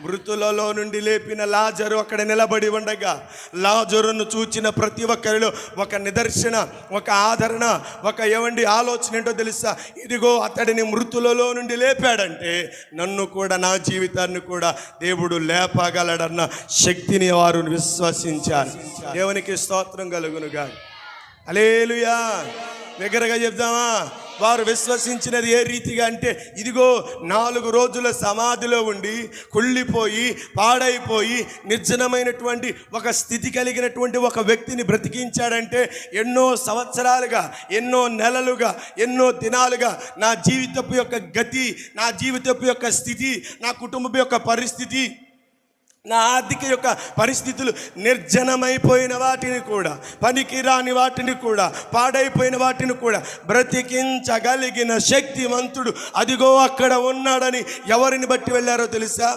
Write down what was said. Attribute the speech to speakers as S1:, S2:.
S1: మృతులలో నుండి లేపిన లాజరు అక్కడ నిలబడి ఉండగా, లాజరును చూచిన ప్రతి ఒక్కరిలో ఒక నిదర్శన, ఒక ఆదరణ, ఒక ఆలోచన ఏంటో తెలుసా? ఇదిగో అతడిని మృతులలో నుండి లేపాడంటే నన్ను కూడా, నా జీవితాన్ని కూడా దేవుడు లేపగలడన్న శక్తిని వారు విశ్వసించారు. దేవునికి స్తోత్రం కలుగునుగా. హల్లెలూయా. దగ్గరగా చెప్దామా? వారు విశ్వసించినది ఏ రీతిగా అంటే, ఇదిగో 4 రోజుల సమాధిలో ఉండి కుళ్ళిపోయి పాడైపోయి నిర్జనమైనటువంటి ఒక స్థితి కలిగినటువంటి ఒక వ్యక్తిని బ్రతికించాడంటే, ఎన్నో సంవత్సరాలుగా, ఎన్నో నెలలుగా, ఎన్నో దినాలుగా నా జీవితపు యొక్క గతి, నా జీవితపు యొక్క స్థితి, నా కుటుంబం యొక్క పరిస్థితి, నా ఆర్థిక యొక్క పరిస్థితులు నిర్జనమైపోయిన వాటిని కూడా, పనికి రాని వాటిని కూడా, పాడైపోయిన వాటిని కూడా బ్రతికించగలిగిన శక్తివంతుడు అదిగో అక్కడ ఉన్నాడని ఎవరిని బట్టి వెళ్ళారో తెలుసా?